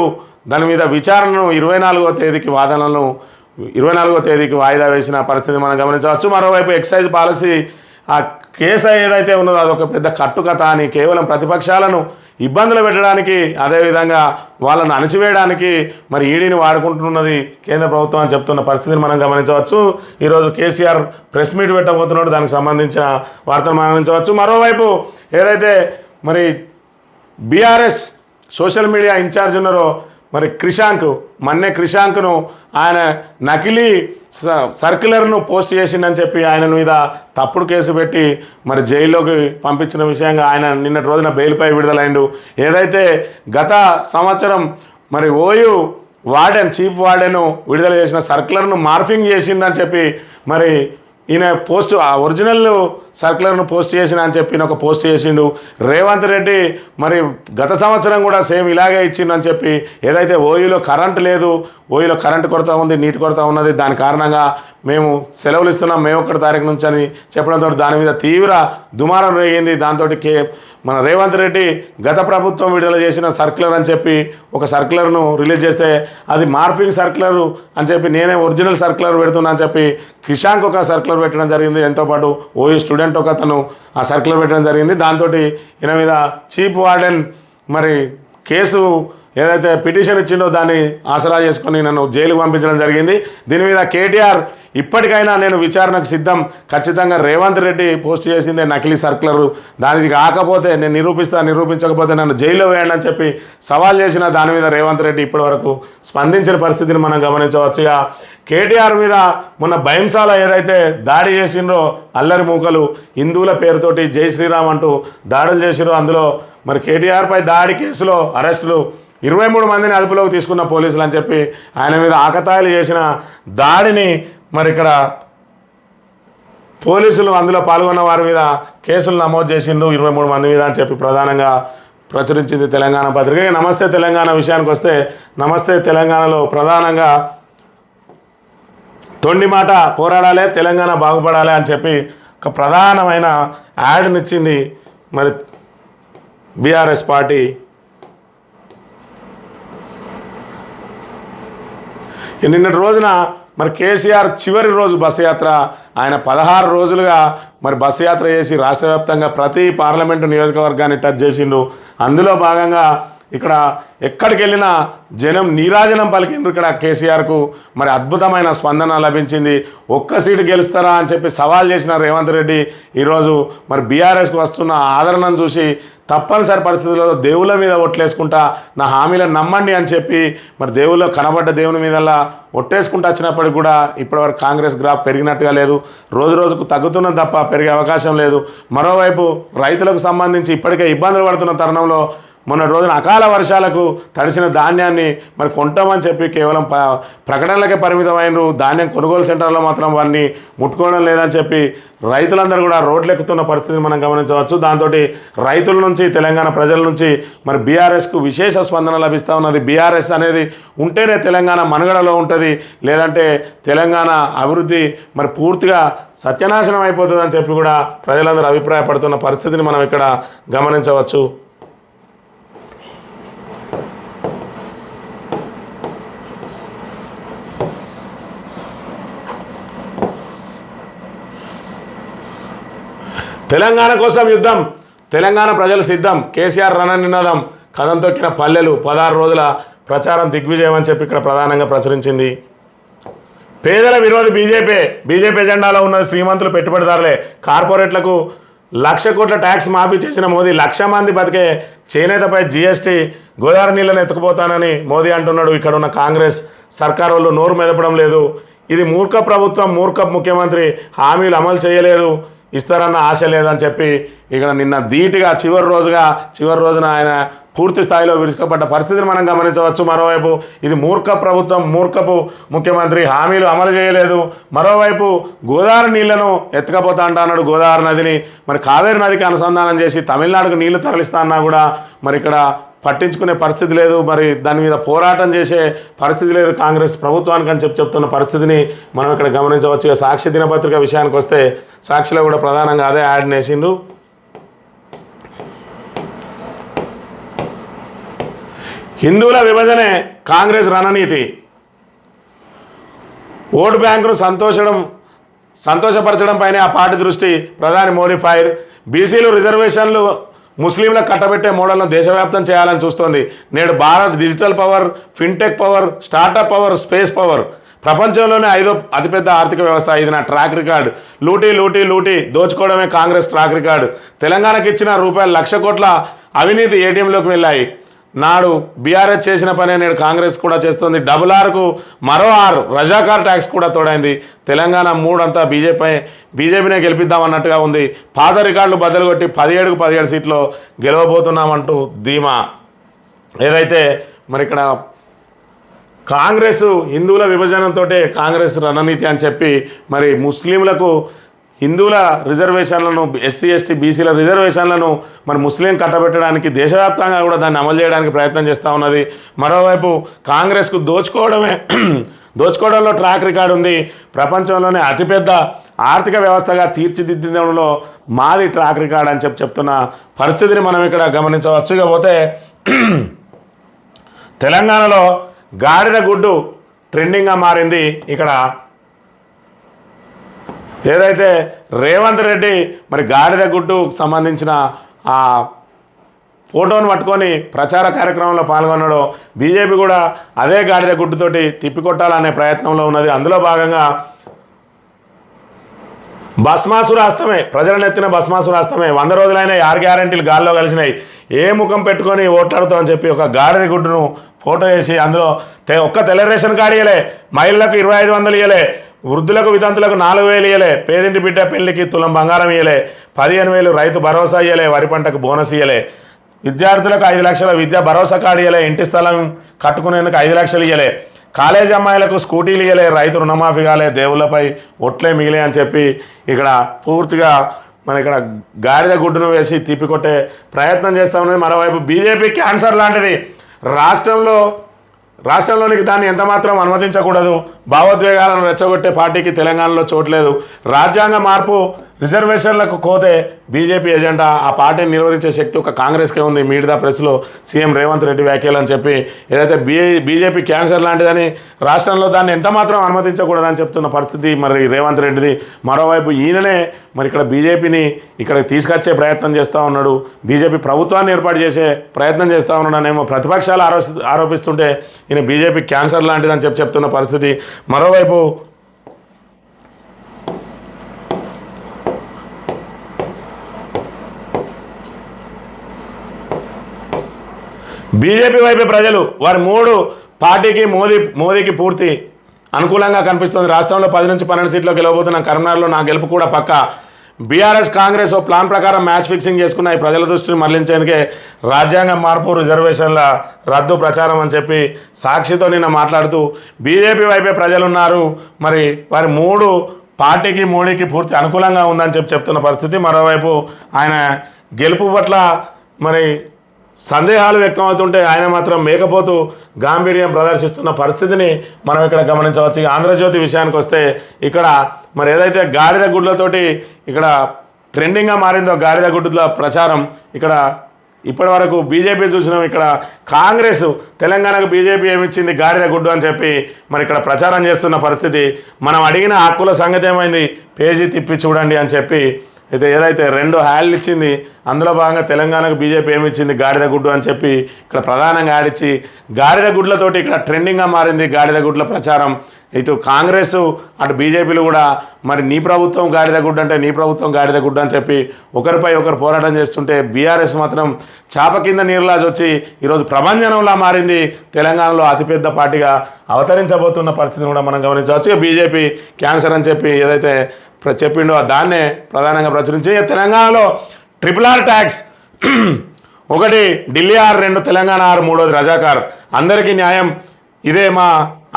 [SPEAKER 1] దాని మీద విచారణను 24వ తేదీకి వాదనలను 24వ తేదీకి వాయిదా వేసిన పరిస్థితి మనం గమనించవచ్చు. మరోవైపు ఎక్సైజ్ పాలసీ ఆ కేసు ఏదైతే ఉన్నదో అదొక పెద్ద కట్టుకథ అని కేవలం ప్రతిపక్షాలను ఇబ్బందులు పెట్టడానికి, అదేవిధంగా వాళ్ళను అణచివేయడానికి మరి ఈడీని వాడుకుంటున్నది కేంద్ర ప్రభుత్వం అని చెప్తున్న పరిస్థితిని మనం గమనించవచ్చు. ఈరోజు కేసీఆర్ ప్రెస్ మీట్ పెట్టబోతున్నాడు, దానికి సంబంధించిన వార్తలు మనం గమనించవచ్చు. మరోవైపు ఏదైతే మరి బీఆర్ఎస్ సోషల్ మీడియా ఇన్ఛార్జ్ ఉన్నారో మరి క్రిషాంక్ను ఆయన నకిలీ సర్క్యులర్ను పోస్ట్ చేసిందని చెప్పి ఆయన మీద తప్పుడు కేసు పెట్టి మరి జైల్లోకి పంపించిన విషయంగా ఆయన నిన్నటి రోజున బెయిల్పై విడుదలైండు. ఏదైతే గత సంవత్సరం మరి చీఫ్ వార్డెన్ విడుదల చేసిన సర్క్యులర్ను మార్ఫింగ్ చేసిందని చెప్పి మరి ఈయన ఒరిజినల్ సర్క్యులర్ను పోస్ట్ చేసిన అని చెప్పి ఒక పోస్ట్ చేసిండు. రేవంత్ రెడ్డి మరి గత సంవత్సరం కూడా సేమ్ ఇలాగే ఇచ్చిందని చెప్పి ఏదైతే ఓయూలో కరెంటు లేదు, ఓయూలో కరెంటు కొరత ఉంది, నీటి కొరత ఉన్నది, దాని కారణంగా మేము సెలవులు ఇస్తున్నాం మే 1వ తారీఖు నుంచి అని చెప్పడంతో దాని మీద తీవ్ర దుమారం రేగింది. దాంతో మన రేవంత్ రెడ్డి గత ప్రభుత్వం విడుదల చేసిన సర్క్యులర్ అని చెప్పి ఒక సర్క్యులర్ను రిలీజ్ చేస్తే అది మార్ఫింగ్ సర్క్యులర్ అని చెప్పి నేనే ఒరిజినల్ సర్క్యులర్ పెడుతున్నా అని చెప్పి కిషాంక్ ఒక సర్క్యులర్ పెట్టడం జరిగింది. ఎంతోపాటు ఓయూ స్టూడెంట్ ఒక అతను ఆ సర్క్యులర్ పెట్టడం జరిగింది. దాంతో ఈయన మీద చీఫ్ వార్డెన్ మరి కేసు ఏదైతే పిటిషన్ ఇచ్చిండో దాన్ని ఆసరా చేసుకొని నన్ను జైలుకు పంపించడం జరిగింది. దీని మీద కేటీఆర్ ఇప్పటికైనా నేను విచారణకు సిద్ధం, ఖచ్చితంగా రేవంత్ రెడ్డి పోస్ట్ చేసిందే నకిలీ సర్క్యులర్, దానికి కాకపోతే నేను నిరూపించకపోతే నన్ను జైల్లో వేయండి అని చెప్పి సవాల్ చేసిన దాని మీద రేవంత్ రెడ్డి ఇప్పటివరకు స్పందించిన పరిస్థితిని మనం గమనించవచ్చు. ఇక కేటీఆర్ మీద మొన్న భయంసాల ఏదైతే దాడి చేసిండ్రో అల్లరి మూకలు హిందువుల పేరుతోటి జై శ్రీరామ్ అంటూ దాడులు చేసిరో అందులో మరి కేటీఆర్పై దాడి కేసులో అరెస్టులు 23 మందిని అదుపులోకి తీసుకున్న పోలీసులు అని చెప్పి ఆయన మీద ఆకతాయిలు చేసిన దాడిని మరి ఇక్కడ పోలీసులు అందులో పాల్గొన్న వారి మీద కేసులు నమోదు చేసిండ్రు 23 మంది మీద అని చెప్పి ప్రధానంగా ప్రచురించింది తెలంగాణ పత్రిక. నమస్తే తెలంగాణ విషయానికి వస్తే నమస్తే తెలంగాణలో ప్రధానంగా తొండి మాట పోరాడాలి, తెలంగాణ బాగుపడాలి అని చెప్పి ఒక ప్రధానమైన యాడ్నిచ్చింది మరి బీఆర్ఎస్ పార్టీ. నిన్నటి రోజున మరి కేసీఆర్ చివరి రోజు బస్సు యాత్ర, ఆయన 16 రోజులుగా మరి బస్సు యాత్ర చేసి రాష్ట్ర వ్యాప్తంగా ప్రతి పార్లమెంటు నియోజకవర్గాన్ని టచ్ చేసిండు. అందులో భాగంగా ఇక్కడ ఎక్కడికి వెళ్ళినా జనం నీరాజనం పలికిండ్రు. ఇక్కడ కేసీఆర్కు మరి అద్భుతమైన స్పందన లభించింది. ఒక్క సీటు గెలుస్తారా అని చెప్పి సవాల్ చేసిన రేవంత్ రెడ్డి ఈరోజు మరి బీఆర్ఎస్కు వస్తున్న ఆదరణను చూసి తప్పనిసరి పరిస్థితుల్లో దేవుళ్ళ మీద ఒట్లేసుకుంటా నా హామీలను నమ్మండి అని చెప్పి మరి దేవుళ్ళ కనబడ్డ దేవుని మీదల్లా ఒట్టేసుకుంటూ వచ్చినప్పటికి కూడా ఇప్పటివరకు కాంగ్రెస్ గ్రాఫ్ పెరిగినట్టుగా లేదు, రోజు రోజుకు తగ్గుతున్నది తప్ప పెరిగే అవకాశం లేదు. మరోవైపు రైతులకు సంబంధించి ఇప్పటికే ఇబ్బందులు పడుతున్న తరుణంలో మొన్నటి రోజున అకాల వర్షాలకు తడిసిన ధాన్యాన్ని మరి కొంటామని చెప్పి కేవలం ప్రకటనలకే పరిమితమైన ధాన్యం కొనుగోలు సెంటర్లో మాత్రం వారిని ముట్టుకోవడం లేదని చెప్పి రైతులందరూ కూడా రోడ్లు ఎక్కుతున్న పరిస్థితిని మనం గమనించవచ్చు. దాంతో రైతుల నుంచి తెలంగాణ ప్రజల నుంచి మరి బీఆర్ఎస్కు విశేష స్పందన లభిస్తూ ఉన్నది. బీఆర్ఎస్ అనేది ఉంటేనే తెలంగాణ మనుగడలో ఉంటుంది, లేదంటే తెలంగాణ అభివృద్ధి మరి పూర్తిగా సత్యనాశనం అయిపోతుందని చెప్పి కూడా ప్రజలందరూ అభిప్రాయపడుతున్న పరిస్థితిని మనం ఇక్కడ గమనించవచ్చు. తెలంగాణ కోసం యుద్ధం, తెలంగాణ ప్రజలు సిద్ధం, కేసీఆర్ రణనినాదం, కథం తొక్కిన పల్లెలు, 16 రోజుల ప్రచారం దిగ్విజయం అని చెప్పి ఇక్కడ ప్రధానంగా ప్రచురించింది. పేదల విరోధి బీజేపీ ఎజెండాలో ఉన్న శ్రీమంతులు పెట్టుబడిదారులే, కార్పొరేట్లకు 1,00,000 కోట్ల ట్యాక్స్ మాఫీ చేసిన మోదీ 1,00,000 మంది బతికే చేనేతపై జీఎస్టీ, గోదావరి నీళ్ళను ఎత్తుకుపోతానని మోదీ అంటున్నాడు. ఇక్కడ ఉన్న కాంగ్రెస్ సర్కార్ వాళ్ళు నోరు మెదపడం లేదు. ఇది మూర్ఖ ప్రభుత్వం, మూర్ఖ ముఖ్యమంత్రి, హామీలు అమలు చేయలేరు, ఇస్తారన్న ఆశ లేదని చెప్పి ఇక్కడ నిన్న ధీటుగా చివరి రోజున ఆయన పూర్తి స్థాయిలో విరుచుకుపడ్డ పరిస్థితిని మనం గమనించవచ్చు. మరోవైపు ఇది మూర్ఖ ప్రభుత్వం, మూర్ఖపు ముఖ్యమంత్రి, హామీలు అమలు చేయలేదు. మరోవైపు గోదావరి నీళ్లను ఎత్తుకపోతా అన్నాడు. గోదావరి నదిని మరి కావేరి నదికి అనుసంధానం చేసి తమిళనాడుకు నీళ్లు తరలిస్తా అన్నా కూడా మరి ఇక్కడ పట్టించుకునే పరిస్థితి లేదు, మరి దాని మీద పోరాటం చేసే పరిస్థితి లేదు కాంగ్రెస్ ప్రభుత్వానికి అని చెప్తున్న పరిస్థితిని మనం ఇక్కడ గమనించవచ్చు. సాక్షి దినపత్రిక విషయానికి వస్తే సాక్షిలో కూడా ప్రధానంగా అదే యాడ్ వేసిండ్రు. హిందువుల విభజనే కాంగ్రెస్ రణనీతి, ఓటు బ్యాంకును సంతోషపరచడంపైనే ఆ పార్టీ దృష్టి, ప్రధాని మోడీ ఫైర్. బీసీలు రిజర్వేషన్లు ముస్లింలకు కట్టబెట్టే మోడల్ను దేశవ్యాప్తం చేయాలని చూస్తోంది. నేడు Bharat digital power, fintech power, startup power, space power, ప్రపంచంలోనే 5వ అతిపెద్ద ఆర్థిక వ్యవస్థ. ఇది నా ట్రాక్ రికార్డు. లూటీ దోచుకోవడమే కాంగ్రెస్ ట్రాక్ రికార్డు. తెలంగాణకు ఇచ్చిన ₹1,00,000 కోట్ల అవినీతి ఏటీఎంలోకి వెళ్ళాయి. నాడు బీఆర్ఎస్ చేసిన పనే నేడు కాంగ్రెస్ కూడా చేస్తుంది. RRRకు మరో 6 రజాకార్ ట్యాక్స్ కూడా తోడైంది. తెలంగాణ 3 అంతా బీజేపీనే గెలిపిద్దామన్నట్టుగా ఉంది. పాత రికార్డులు బద్దలు కొట్టి 17కు 17 సీట్లు గెలవబోతున్నామంటూ ధీమా. ఏదైతే మరి ఇక్కడ కాంగ్రెస్ హిందువుల విభజనతో కాంగ్రెస్ రణనీతి అని చెప్పి మరి ముస్లింలకు హిందువుల రిజర్వేషన్లను, ఎస్సీ ఎస్టీ బీసీల రిజర్వేషన్లను మరి ముస్లిం కట్టబెట్టడానికి దేశవ్యాప్తంగా కూడా దాన్ని అమలు చేయడానికి ప్రయత్నం చేస్తూ ఉన్నది. మరోవైపు కాంగ్రెస్కు దోచుకోవడంలో ట్రాక్ రికార్డు ఉంది. ప్రపంచంలోనే అతిపెద్ద ఆర్థిక వ్యవస్థగా తీర్చిదిద్దడంలో మాది ట్రాక్ రికార్డ్ అని చెప్తున్న పరిస్థితిని మనం ఇక్కడ గమనించవచ్చు. ఇకపోతే తెలంగాణలో గాడిద గుడ్డు ట్రెండింగ్గా మారింది. ఇక్కడ ఏదైతే రేవంత్ రెడ్డి మరి గాడిద గుడ్డుకు సంబంధించిన ఆ ఫోటోను పట్టుకొని ప్రచార కార్యక్రమంలో పాల్గొన్నాడో, బీజేపీ కూడా అదే గాడిద గుడ్డుతోటి తిప్పికొట్టాలనే ప్రయత్నంలో ఉన్నది. అందులో భాగంగా భస్మాసురాస్తమే, ప్రజలనెత్తిన భస్మాసురాస్తమే, 100 రోజులైన 6 గ్యారెంటీలు గాల్లో కలిసినాయి, ఏ ముఖం పెట్టుకొని ఓట్లాడుతామని చెప్పి ఒక గాడిద గుడ్డును ఫోటో వేసి అందులో ఒక్క తెల్ల రేషన్ కార్డు ఇవ్వలే, మహిళలకు 2,500 ఇవ్వలే, వృద్ధులకు వితంతులకు 4,000 ఇవ్వలే, పేదింటి బిడ్డ పెళ్లికి తులం బంగారం ఇవ్వలే, 15,000 రైతు భరోసా ఇవ్వలే, వరి పంటకు బోనస్ ఇవ్వలే, విద్యార్థులకు 5 లక్షల విద్యా భరోసా కార్డు ఇవ్వలే, ఇంటి స్థలం కట్టుకునేందుకు 5 లక్షలు ఇవ్వలే, కాలేజీ అమ్మాయిలకు స్కూటీలు ఇవ్వలే, రైతు రుణమాఫీ కాలే, దేవుళ్ళపై ఒట్లే మిగిలే అని చెప్పి ఇక్కడ పూర్తిగా మన ఇక్కడ గాడిద గుడ్డును వేసి తిప్పికొట్టే ప్రయత్నం చేస్తూ ఉన్నది. మరోవైపు బీజేపీ క్యాన్సర్ లాంటిది, రాష్ట్రంలోనికి దాన్ని ఎంతమాత్రం అనుమతించకూడదు. భావోద్వేగాలను రెచ్చగొట్టే పార్టీకి తెలంగాణలో చోట్లేదు. రాజ్యాంగ మార్పు, రిజర్వేషన్లకు కోతే బీజేపీ ఎజెండా, ఆ పార్టీని నిర్వహించే శక్తి ఒక కాంగ్రెస్కే ఉంది. మీడియా ప్రెస్లో సీఎం రేవంత్ రెడ్డి వ్యాఖ్యలు అని చెప్పి ఏదైతే బీజేపీ క్యాన్సర్ లాంటిదని రాష్ట్రంలో దాన్ని ఎంతమాత్రం అనుమతించకూడదని చెప్తున్న పరిస్థితి మరి రేవంత్ రెడ్డిది. మరోవైపు ఈయననే మరి ఇక్కడ బీజేపీని ఇక్కడ తీసుకొచ్చే ప్రయత్నం చేస్తూ ఉన్నాడు, బీజేపీ ప్రభుత్వాన్ని ఏర్పాటు చేసే ప్రయత్నం చేస్తూ ఉన్నాడనేమో ప్రతిపక్షాలు ఆరోపిస్తుంటే ఈయన బీజేపీ క్యాన్సర్ లాంటిదని చెప్తున్న పరిస్థితి. మరోవైపు బీజేపీ వైపే ప్రజలు, వారి 3 పార్టీకి మోదీకి పూర్తి అనుకూలంగా కనిపిస్తుంది. రాష్ట్రంలో 10 నుంచి 12 సీట్లు గెలవబోతున్న కరీంనగర్లో నా గెలుపు కూడా పక్కా. బీఆర్ఎస్ కాంగ్రెస్ ఓ ప్లాన్ ప్రకారం మ్యాచ్ ఫిక్సింగ్ చేసుకున్న ఈ ప్రజల దృష్టిని మళ్లించేందుకే రాజ్యాంగ మార్పు రిజర్వేషన్ల రద్దు ప్రచారం అని చెప్పి సాక్షితో నిన్న మాట్లాడుతూ బీజేపీ వైపే ప్రజలున్నారు, మరి వారి పార్టీకి మోడీకి పూర్తి అనుకూలంగా ఉందని చెప్తున్న పరిస్థితి. మరోవైపు ఆయన గెలుపు పట్ల మరి సందేహాలు వ్యక్తమవుతుంటే ఆయన మాత్రం మేకపోతూ గాంభీర్యం ప్రదర్శిస్తున్న పరిస్థితిని మనం ఇక్కడ గమనించవచ్చు. ఆంధ్రజ్యోతి విషయానికి వస్తే ఇక్కడ మరి ఏదైతే గాడిద గుడ్లతోటి ఇక్కడ ట్రెండింగ్గా మారిందో గాడిద గుడ్ల ప్రచారం ఇక్కడ ఇప్పటి వరకు బీజేపీ చూసినాం. ఇక్కడ కాంగ్రెస్ తెలంగాణకు బీజేపీ ఏమిచ్చింది గాడిద గుడ్డు అని చెప్పి మరి ఇక్కడ ప్రచారం చేస్తున్న పరిస్థితి. మనం అడిగిన హక్కుల సంగతి ఏమైంది, పేజీ తిప్పి చూడండి అని చెప్పి అయితే ఏదైతే 2 హ్యాళ్ళు ఇచ్చింది అందులో భాగంగా తెలంగాణకు బీజేపీ ఏమిచ్చింది గాడిద గుడ్డు అని చెప్పి ఇక్కడ ప్రధానంగా ఆడిచ్చి గాడిద గుడ్లతోటి ఇక్కడ ట్రెండింగ్గా మారింది గాడిద గుడ్ల ప్రచారం. ఇటు కాంగ్రెస్ అటు బీజేపీలు కూడా మరి నీ ప్రభుత్వం గాడిద గుడ్డు అంటే నీ ప్రభుత్వం గాడిద గుడ్డు అని చెప్పి ఒకరిపై ఒకరు పోరాటం చేస్తుంటే బీఆర్ఎస్ మాత్రం చాప కింద నీరులాజ్ వచ్చి ఈరోజు ప్రభంజనంలా మారింది. తెలంగాణలో అతిపెద్ద పార్టీగా అవతరించబోతున్న పరిస్థితిని కూడా మనం గమనించవచ్చు. బీజేపీ క్యాన్సర్ అని చెప్పి ఏదైతే చెప్పిండో దాన్నే ప్రధానంగా ప్రచురించి తెలంగాణలో RRR ట్యాక్స్ 1 ఢిల్లీ 6, 2 తెలంగాణ 6, 3వది రజాకార్, అందరికీ న్యాయం, ఇదే మా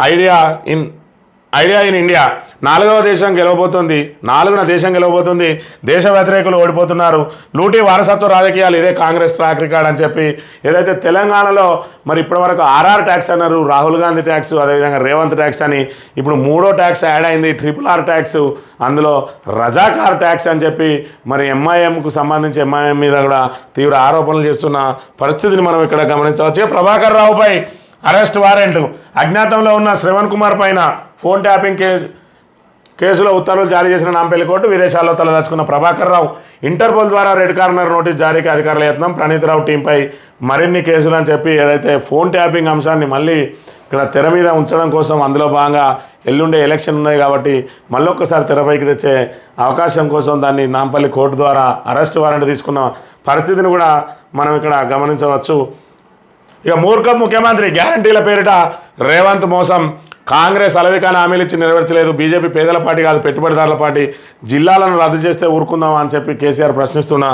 [SPEAKER 1] ఐడియా ఇన్ ఇండియా. 4వ దేశం గెలవబోతుంది, 4న దేశం గెలవబోతుంది, దేశ వ్యతిరేకులు ఓడిపోతున్నారు, లూటీ వారసత్వ రాజకీయాలు, ఇదే కాంగ్రెస్ ట్రాక్ రికార్డ్ అని చెప్పి ఏదైతే తెలంగాణలో మరి ఇప్పటివరకు RR ట్యాక్స్ అన్నారు, రాహుల్ గాంధీ ట్యాక్స్, అదేవిధంగా రేవంత్ ట్యాక్స్ అని ఇప్పుడు 3వ ట్యాక్స్ యాడ్ అయింది RRR ట్యాక్స్, అందులో రజాకార్ ట్యాక్స్ అని చెప్పి మరి ఎంఐఎంకు సంబంధించి ఎంఐఎం మీద కూడా తీవ్ర ఆరోపణలు చేస్తున్న పరిస్థితిని మనం ఇక్కడ గమనించవచ్చు. ప్రభాకర్ రావుపై అరెస్ట్ వారెంట్, అజ్ఞాతంలో ఉన్న శ్రవణ్ కుమార్ పైన ఫోన్ ట్యాపింగ్ కేసులో ఉత్తర్వులు జారీ చేసిన నాంపల్లి కోర్టు, విదేశాల్లో తలదాచుకున్న ప్రభాకర్ రావు ఇంటర్పోల్ ద్వారా రెడ్ కార్నర్ నోటీస్ జారీకి అధికారుల యత్నం, ప్రణీత్ రావు టీంపై మరిన్ని కేసులు అని చెప్పి ఏదైతే ఫోన్ ట్యాపింగ్ అంశాన్ని మళ్ళీ ఇక్కడ తెర మీద ఉంచడం కోసం అందులో భాగంగా ఎల్లుండే ఎలక్షన్ ఉన్నాయి కాబట్టి మళ్ళొక్కసారి తెరపైకి తెచ్చే అవకాశం కోసం దాన్ని నాంపల్లి కోర్టు ద్వారా అరెస్ట్ వారెంట్ తీసుకున్న పరిస్థితిని కూడా మనం ఇక్కడ గమనించవచ్చు. ఇక మూర్ఖం ముఖ్యమంత్రి, గ్యారంటీల పేరిట రేవంత్ మోసం, కాంగ్రెస్ అలవికాని హామీలు ఇచ్చి నెరవేర్చలేదు, బీజేపీ పేదల పార్టీ కాదు పెట్టుబడిదారుల పార్టీ, జిల్లాలను రద్దు చేస్తే ఊరుకుందాం అని చెప్పి కేసీఆర్ ప్రశ్నిస్తున్న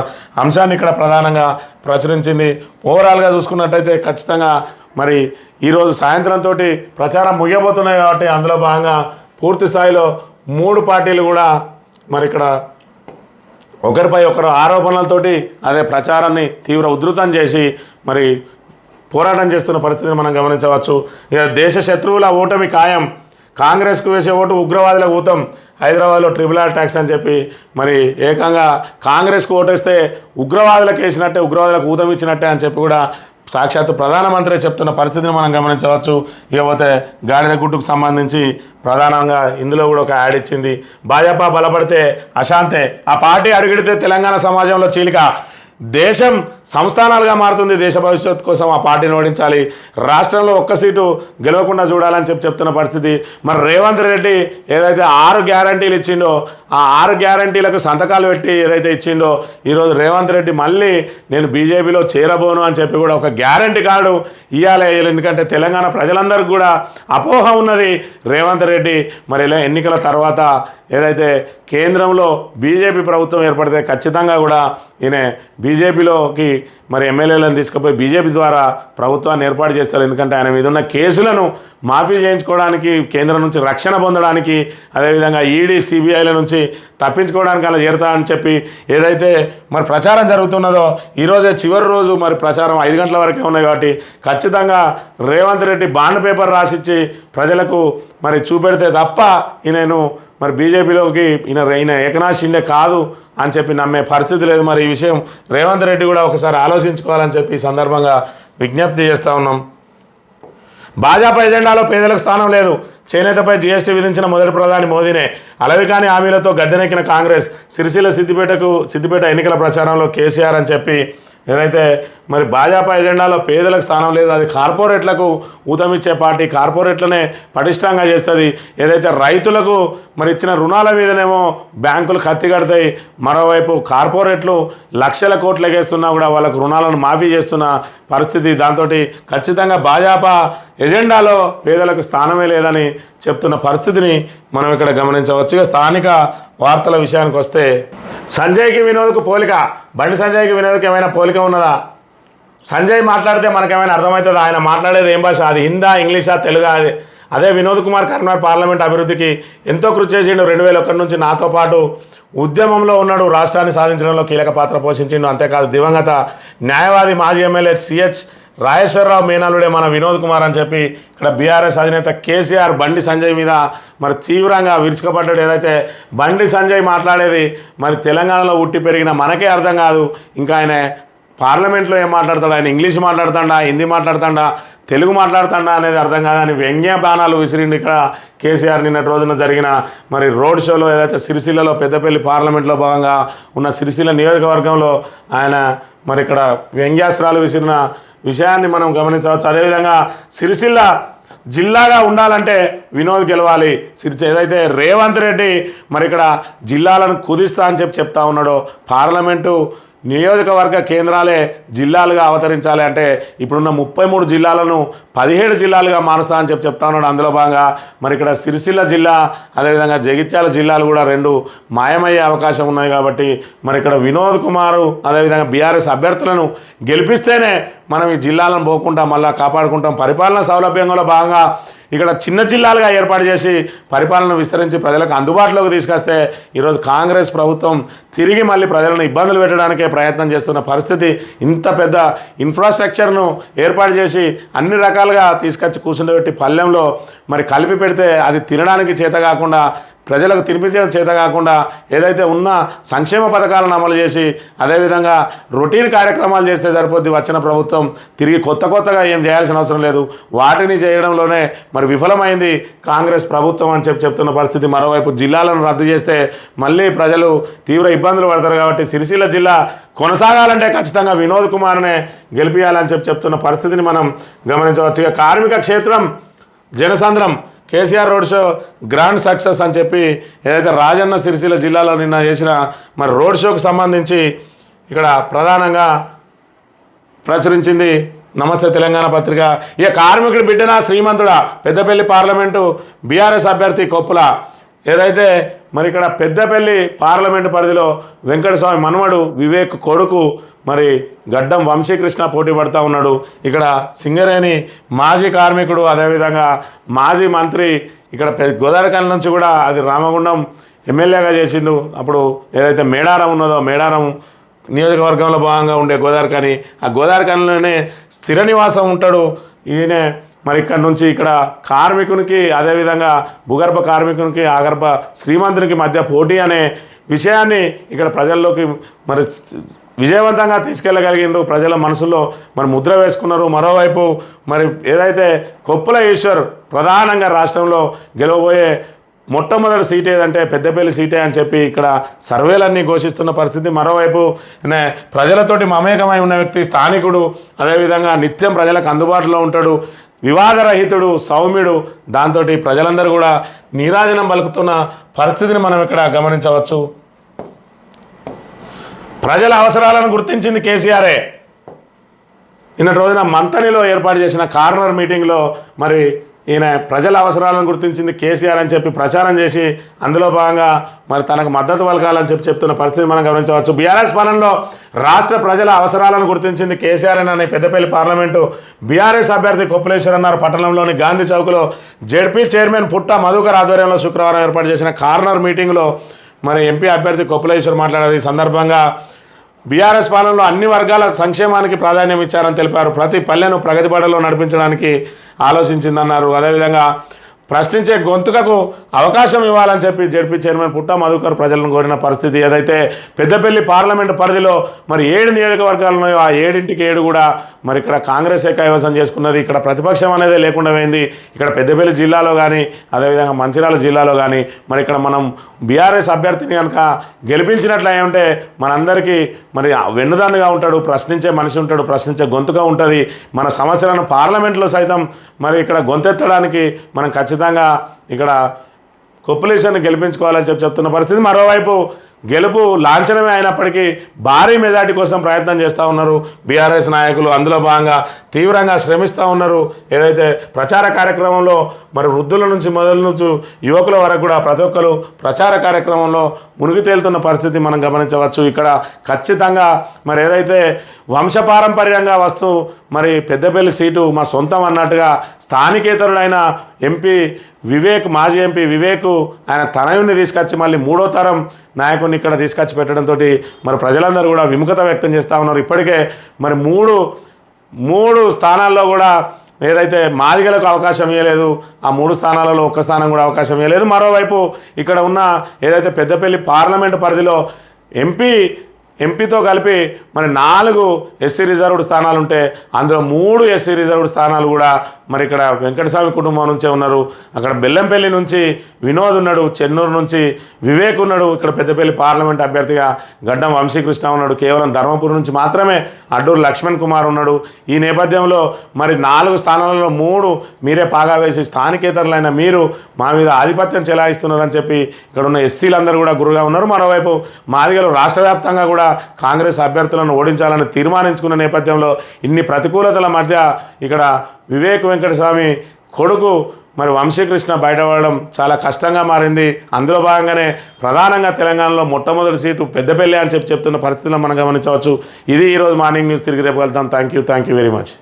[SPEAKER 1] అంశాన్ని ఇక్కడ ప్రధానంగా ప్రచురించింది. ఓవరాల్గా చూసుకున్నట్టయితే ఖచ్చితంగా మరి ఈరోజు సాయంత్రంతో ప్రచారం ముగియబోతున్నాయి కాబట్టి అందులో భాగంగా పూర్తి స్థాయిలో 3 పార్టీలు కూడా మరి ఇక్కడ ఒకరిపై ఒకరు ఆరోపణలతోటి అదే ప్రచారాన్ని తీవ్ర ఉధృతం చేసి మరి పోరాటం చేస్తున్న పరిస్థితిని మనం గమనించవచ్చు. ఇక దేశ శత్రువుల ఓటమి ఖాయం, కాంగ్రెస్కు వేసే ఓటు ఉగ్రవాదుల ఊతం, హైదరాబాద్లో RRR ట్యాక్స్ అని చెప్పి మరి ఏకంగా కాంగ్రెస్కు ఓటేస్తే ఉగ్రవాదులకు వేసినట్టే, ఉగ్రవాదులకు ఊతం ఇచ్చినట్టే అని చెప్పి కూడా సాక్షాత్తు ప్రధానమంత్రి చెప్తున్న పరిస్థితిని మనం గమనించవచ్చు. ఇకపోతే గాడిద గుట్టుకు సంబంధించి ప్రధానంగా ఇందులో కూడా ఒక యాడ్ ఇచ్చింది. భాజపా బలపడితే అశాంతే, ఆ పార్టీ అడుగిడితే తెలంగాణ సమాజంలో చీలిక, దేశం సంస్థానాలుగా మారుతుంది, దేశ భవిష్యత్తు కోసం ఆ పార్టీని ఓడించాలి, రాష్ట్రంలో ఒక్క సీటు గెలవకుండా చూడాలని చెప్తున్న పరిస్థితి. మరి రేవంత్ రెడ్డి ఏదైతే 6 గ్యారంటీలు ఇచ్చిండో ఆ 6 గ్యారంటీలకు సంతకాలు పెట్టి ఏదైతే ఇచ్చిండో ఈరోజు రేవంత్ రెడ్డి మళ్ళీ నేను బీజేపీలో చేరబోను అని చెప్పి కూడా ఒక గ్యారంటీ కార్డు ఇవ్వాలి. ఎందుకంటే తెలంగాణ ప్రజలందరికీ కూడా అపోహ ఉన్నది రేవంత్ రెడ్డి మరి ఎన్నికల తర్వాత ఏదైతే కేంద్రంలో బీజేపీ ప్రభుత్వం ఏర్పడితే ఖచ్చితంగా కూడా ఈయన బీజేపీలోకి మరి ఎమ్మెల్యేలను తీసుకుపోయి బీజేపీ ద్వారా ప్రభుత్వాన్ని ఏర్పాటు చేస్తారు. ఎందుకంటే ఆయన మీద ఉన్న కేసులను మాఫీ చేయించుకోవడానికి, కేంద్రం నుంచి రక్షణ పొందడానికి, అదేవిధంగా ఈడీ సిబిఐల నుంచి తప్పించుకోవడానికి అలా చేరుతా అని చెప్పి ఏదైతే మరి ప్రచారం జరుగుతున్నదో ఈరోజే చివరి రోజు మరి ప్రచారం 5 గంటల వరకే ఉన్నాయి కాబట్టి ఖచ్చితంగా రేవంత్ రెడ్డి బాండ్ పేపర్ రాసిచ్చి ప్రజలకు మరి చూపెడితే తప్ప ఈయనను మరి బీజేపీలోకి ఈయన ఏకనాథ్ షిండే కాదు అని చెప్పి నమ్మే పరిస్థితి లేదు. మరి ఈ విషయం రేవంత్ రెడ్డి కూడా ఒకసారి ఆలోచించుకోవాలని చెప్పి ఈ సందర్భంగా విజ్ఞప్తి చేస్తూ ఉన్నాం. భాజపా ఎజెండాలో పేదలకు స్థానం లేదు, చేనేతపై జీఎస్టీ విధించిన మొదటి ప్రధాని మోదీనే, అలవికాని హామీలతో గద్దెనెక్కిన కాంగ్రెస్, సిరిసిల్ల సిద్దిపేట ఎన్నికల ప్రచారంలో కేసీఆర్ అని చెప్పి ఏదైతే మరి భాజపా ఎజెండాలో పేదలకు స్థానం లేదు, అది కార్పొరేట్లకు ఊతమిచ్చే పార్టీ, కార్పొరేట్లనే పటిష్టంగా చేస్తుంది. ఏదైతే రైతులకు మరి ఇచ్చిన రుణాల మీదనేమో బ్యాంకులు కత్తి కడతాయి, మరోవైపు కార్పొరేట్లు లక్షల కోట్లు ఎగేస్తున్నా కూడా వాళ్ళకు రుణాలను మాఫీ చేస్తున్న పరిస్థితి. దాంతో ఖచ్చితంగా భాజపా ఎజెండాలో పేదలకు స్థానమే లేదని చెప్తున్న పరిస్థితిని మనం ఇక్కడ గమనించవచ్చు. స్థానిక వార్తల విషయానికి వస్తే సంజయ్కి వినోద్కు పోలిక, బండి సంజయ్కి వినోద్కి ఏమైనా పోలిక ఉన్నదా? సంజయ్ మాట్లాడితే మనకేమైనా అర్థమవుతుందా? ఆయన మాట్లాడేది ఏం భాష? అది హిందా, ఇంగ్లీషా, తెలుగా? అదే వినోద్ కుమార్ కరీంనగర్ పార్లమెంట్ అభివృద్ధికి ఎంతో కృషి చేసిండు. 2001 నుంచి నాతో పాటు ఉద్యమంలో ఉన్నాడు, రాష్ట్రాన్ని సాధించడంలో కీలక పాత్ర పోషించిండు. అంతేకాదు దివంగత న్యాయవాది మాజీ ఎమ్మెల్యే సిహెచ్ రాజేశ్వరరావు మేనల్లుడే మన వినోద్ కుమార్ అని చెప్పి ఇక్కడ బీఆర్ఎస్ అధినేత కేసీఆర్ బండి సంజయ్ మీద మరి తీవ్రంగా విరుచుకుపడ్డాడు. ఏదైతే బండి సంజయ్ మాట్లాడేది మరి తెలంగాణలో ఉట్టి పెరిగిన మనకే అర్థం కాదు, ఇంకా ఆయన పార్లమెంట్లో ఏం మాట్లాడతాడు? ఆయన ఇంగ్లీష్ మాట్లాడుతాడా, హిందీ మాట్లాడుతాడా, తెలుగు మాట్లాడుతాడా అనేది అర్థం కాదని వ్యంగ్య బాణాలు విసిరిండి ఇక్కడ కేసీఆర్ నిన్నటి రోజున జరిగిన మరి రోడ్ షోలో. ఏదైతే సిరిసిల్లలో పెద్దపల్లి పార్లమెంట్లో భాగంగా ఉన్న సిరిసిల్ల నియోజకవర్గంలో ఆయన మరి ఇక్కడ వ్యంగ్యాస్త్రాలు విసిరిన విషయాన్ని మనం గమనించవచ్చు. అదేవిధంగా సిరిసిల్ల జిల్లాగా ఉండాలంటే వినోద్ గెలవాలి. ఏదైతే రేవంత్ రెడ్డి మరి ఇక్కడ జిల్లాలను కుదిస్తా అని చెప్తా ఉన్నాడో, పార్లమెంటు నియోజకవర్గ కేంద్రాలే జిల్లాలుగా అవతరించాలి అంటే ఇప్పుడున్న 33 జిల్లాలను 17 జిల్లాలుగా మారుస్తా అని చెప్తా ఉన్నాడు. అందులో భాగంగా మరి ఇక్కడ సిరిసిల్ల జిల్లా అదేవిధంగా జగిత్యాల జిల్లాలు కూడా 2 మాయమయ్యే అవకాశం ఉన్నాయి. కాబట్టి మరి ఇక్కడ వినోద్ కుమారు అదేవిధంగా బీఆర్ఎస్ అభ్యర్థులను గెలిపిస్తేనే మనం ఈ జిల్లాలను పోకుండా మళ్ళీ కాపాడుకుంటాం. పరిపాలన సౌలభ్యంలో భాగంగా ఇక్కడ చిన్న జిల్లాలుగా ఏర్పాటు చేసి పరిపాలన విస్తరించి ప్రజలకు అందుబాటులోకి తీసుకొస్తే ఈరోజు కాంగ్రెస్ ప్రభుత్వం తిరిగి మళ్ళీ ప్రజలను ఇబ్బందులు పెట్టడానికే ప్రయత్నం చేస్తున్న పరిస్థితి. ఇంత పెద్ద ఇన్ఫ్రాస్ట్రక్చర్ను ఏర్పాటు చేసి అన్ని రకాలుగా తీసుకొచ్చి కూర్చుండబెట్టి పల్లెంలో మరి కలిపి పెడితే అది తినడానికి చేత కాకుండా, ప్రజలకు తినిపించడం చేత కాకుండా ఏదైతే ఉన్న సంక్షేమ పథకాలను అమలు చేసి అదేవిధంగా రొటీన్ కార్యక్రమాలు చేస్తే సరిపోద్ది. వచ్చిన ప్రభుత్వం తిరిగి కొత్తగా ఏం చేయాల్సిన అవసరం లేదు, వాటిని చేయడంలోనే మరి విఫలమైంది కాంగ్రెస్ ప్రభుత్వం అని చెప్తున్న పరిస్థితి. మరోవైపు జిల్లాలను రద్దు చేస్తే మళ్ళీ ప్రజలు తీవ్ర ఇబ్బందులు పడతారు. కాబట్టి సిరిసిల్ల జిల్లా కొనసాగాలంటే ఖచ్చితంగా వినోద్ కుమార్నే గెలిపించాలని చెప్తున్న పరిస్థితిని మనం గమనించవచ్చు. ఇక కార్మిక క్షేత్రం జనసంద్రం KCR road show grand success అని చెప్పి ఏదైతే రాజన్న సిరిసిల్ల జిల్లాలో నిన్న చేసిన మరి రోడ్ షోకు సంబంధించి ఇక్కడ ప్రధానంగా ప్రచురించింది నమస్తే తెలంగాణ పత్రిక. ఇక కార్మికుడి బిడ్డనా శ్రీమంతుడా, పెద్దపల్లి పార్లమెంటు బీఆర్ఎస్ అభ్యర్థి కొప్పుల. ఏదైతే మరి ఇక్కడ పెద్దపల్లి పార్లమెంటు పరిధిలో వెంకటస్వామి మనవడు వివేక్ కొడుకు మరి గడ్డం వంశీకృష్ణ పోటీ పడుతూ ఉన్నాడు. ఇక్కడ సింగరేణి మాజీ కార్మికుడు అదేవిధంగా మాజీ మంత్రి ఇక్కడ గోదావరిఖని నుంచి కూడా అది రామగుండం ఎమ్మెల్యేగా చేసిండు. అప్పుడు ఏదైతే మేడారం ఉన్నదో మేడారం నియోజకవర్గంలో భాగంగా ఉండే గోదావరిఖని, ఆ గోదావరిఖనిలోనే స్థిర నివాసం ఉంటాడు ఈయన. మరి ఇక్కడ నుంచి ఇక్కడ కార్మికునికి అదేవిధంగా భూగర్భ కార్మికునికి ఆగర్భ శ్రీమంతునికి మధ్య పోటీ అనే విషయాన్ని ఇక్కడ ప్రజల్లోకి మరి విజయవంతంగా తీసుకెళ్ళగలిగిండ్రు. ప్రజల మనసులో మరి ముద్ర వేసుకున్నారు. మరోవైపు మరి ఏదైతే కొప్పుల ఈశ్వర్ ప్రధానంగా రాష్ట్రంలో గెలవబోయే మొట్టమొదటి సీట్ ఏదంటే పెద్దపల్లి సీటే అని చెప్పి ఇక్కడ సర్వేలన్నీ ఘోషిస్తున్న పరిస్థితి. మరోవైపు ప్రజలతోటి మమేకమై ఉన్న వ్యక్తి, స్థానికుడు, అదేవిధంగా నిత్యం ప్రజలకు అందుబాటులో ఉంటాడు, వివాదరహితుడు, సౌమ్యుడు. దాంతో ప్రజలందరూ కూడా నీరాజనం పలుకుతున్న పరిస్థితిని మనం ఇక్కడ గమనించవచ్చు. ప్రజల అవసరాలను గుర్తించింది కేసీఆరే. నిన్నటి రోజున మంతనిలో ఏర్పాటు చేసిన కార్నర్ మీటింగ్లో మరి ఈయన ప్రజల అవసరాలను గుర్తించింది కేసీఆర్ అని చెప్పి ప్రచారం చేసి అందులో భాగంగా మరి తనకు మద్దతు పలకాలని చెప్తున్న పరిస్థితి మనం గమనించవచ్చు. బీఆర్ఎస్ పాలనలో రాష్ట్ర ప్రజల అవసరాలను గుర్తించింది కేసీఆర్ అని పెద్దపల్లి పార్లమెంటు బీఆర్ఎస్ అభ్యర్థి కొప్పులేశ్వర్ అన్నారు. పట్టణంలోని గాంధీ చౌక్లో జెడ్పీ చైర్మన్ పుట్ట మధుకర్ ఆధ్వర్యంలో శుక్రవారం ఏర్పాటు చేసిన కార్నర్ మీటింగ్లో మరి ఎంపీ అభ్యర్థి కొప్పులేశ్వర్ మాట్లాడారు. ఈ సందర్భంగా బీఆర్ఎస్ పాలనలో అన్ని వర్గాల సంక్షేమానికి ప్రాధాన్యం ఇచ్చారని తెలిపారు. ప్రతి పల్లెను ప్రగతి బాటలో నడిపించడానికి ఆలోచించిందన్నారు. అదేవిధంగా ప్రశ్నించే గొంతుకకు అవకాశం ఇవ్వాలని చెప్పి జెడ్పీ చైర్మన్ పుట్ట మధుకర్ ప్రజలను కోరిన పరిస్థితి. ఏదైతే పెద్దపల్లి పార్లమెంటు పరిధిలో మరి 7 నియోజకవర్గాలు ఉన్నాయో ఆ 7ంటికి 7 కూడా మరి ఇక్కడ కాంగ్రెసే కైవసం చేసుకున్నది. ఇక్కడ ప్రతిపక్షం అనేది లేకుండా పోయింది. ఇక్కడ పెద్దపల్లి జిల్లాలో కానీ అదేవిధంగా మంచిర్యాల జిల్లాలో కానీ మరి ఇక్కడ మనం బీఆర్ఎస్ అభ్యర్థిని కనుక గెలిపించినట్లు అయ్యి మనందరికీ మరి వెన్నుదాన్నుగా ఉంటాడు, ప్రశ్నించే మనిషి ఉంటాడు, ప్రశ్నించే గొంతుగా ఉంటుంది. మన సమస్యలను పార్లమెంట్లో సైతం మరి ఇక్కడ గొంతెత్తడానికి మనం ఖచ్చితంగా ఇక్కడ కొప్పులేశ్వర్ని గెలిపించుకోవాలని చెప్తున్న పరిస్థితి. మరోవైపు గెలుపు లాంఛనమే అయినప్పటికీ భారీ మెజార్టీ కోసం ప్రయత్నం చేస్తూ ఉన్నారు బీఆర్ఎస్ నాయకులు. అందులో భాగంగా తీవ్రంగా శ్రమిస్తూ ఉన్నారు. ఏదైతే ప్రచార కార్యక్రమంలో మరి వృద్ధుల నుంచి మొదలు నుంచి యువకుల వరకు కూడా ప్రతి ఒక్కరు ప్రచార కార్యక్రమంలో మునిగి తేలుతున్న పరిస్థితి మనం గమనించవచ్చు. ఇక్కడ ఖచ్చితంగా మరి ఏదైతే వంశపారంపర్యంగా వస్తూ మరి పెద్దపల్లి సీటు మా సొంతం అన్నట్టుగా స్థానికేతరుడైన ఎంపీ వివేక్, మాజీ ఎంపీ వివేక్ ఆయన తనయుడిని తీసుకొచ్చి మళ్ళీ మూడో తరం నాయకుడిని ఇక్కడ తీసుకొచ్చి పెట్టడంతో మరి ప్రజలందరూ కూడా విముఖత వ్యక్తం చేస్తూ ఉన్నారు. ఇప్పటికే మరి మూడు స్థానాల్లో కూడా ఏదైతే మాదిగలకు అవకాశం ఇవ్వలేదు, ఆ 3 స్థానాలలో ఒక్క స్థానం కూడా అవకాశం ఇవ్వలేదు. మరోవైపు ఇక్కడ ఉన్న ఏదైతే పెద్దపల్లి పార్లమెంటు పరిధిలో ఎంపీతో కలిపి మరి 4 ఎస్సీ రిజర్వ్డ్ స్థానాలు ఉంటే అందులో 3 ఎస్సీ రిజర్వ్డ్ స్థానాలు కూడా మరి ఇక్కడ వెంకటస్వామి కుటుంబం నుంచే ఉన్నారు. అక్కడ బెల్లంపల్లి నుంచి వినోద్ ఉన్నాడు, చెన్నూరు నుంచి వివేక్ ఉన్నాడు, ఇక్కడ పెద్దపల్లి పార్లమెంట్ అభ్యర్థిగా గడ్డం వంశీకృష్ణ ఉన్నాడు, కేవలం ధర్మపురి నుంచి మాత్రమే అడ్డూరు లక్ష్మణ్ కుమార్ ఉన్నాడు. ఈ నేపథ్యంలో మరి 4 స్థానాలలో 3 మీరే పాగా వేసి స్థానికేతరులైన మీరు మా మీద ఆధిపత్యం చెలాయిస్తున్నారని చెప్పి ఇక్కడ ఉన్న ఎస్సీలందరూ కూడా గురుగా ఉన్నారు. మరోవైపు మాదిగలు రాష్ట్ర వ్యాప్తంగా కూడా కాంగ్రెస్ అభ్యర్థులను ఓడించాలని తీర్మానించుకున్న నేపథ్యంలో ఇన్ని ప్రతికూలతల మధ్య ఇక్కడ వివేక్ వెంకటస్వామి కొడుకు మరి వంశీకృష్ణ బయటపడడం చాలా కష్టంగా మారింది. అందులో భాగంగానే ప్రధానంగా తెలంగాణలో మొట్టమొదటి సీటు పెద్దపల్లి అని చెప్తున్న పరిస్థితుల్లో మనం గమనించవచ్చు. ఇది ఈరోజు మార్నింగ్ న్యూస్. తిరిగి రేపు వెళ్తాం. Thank you very much.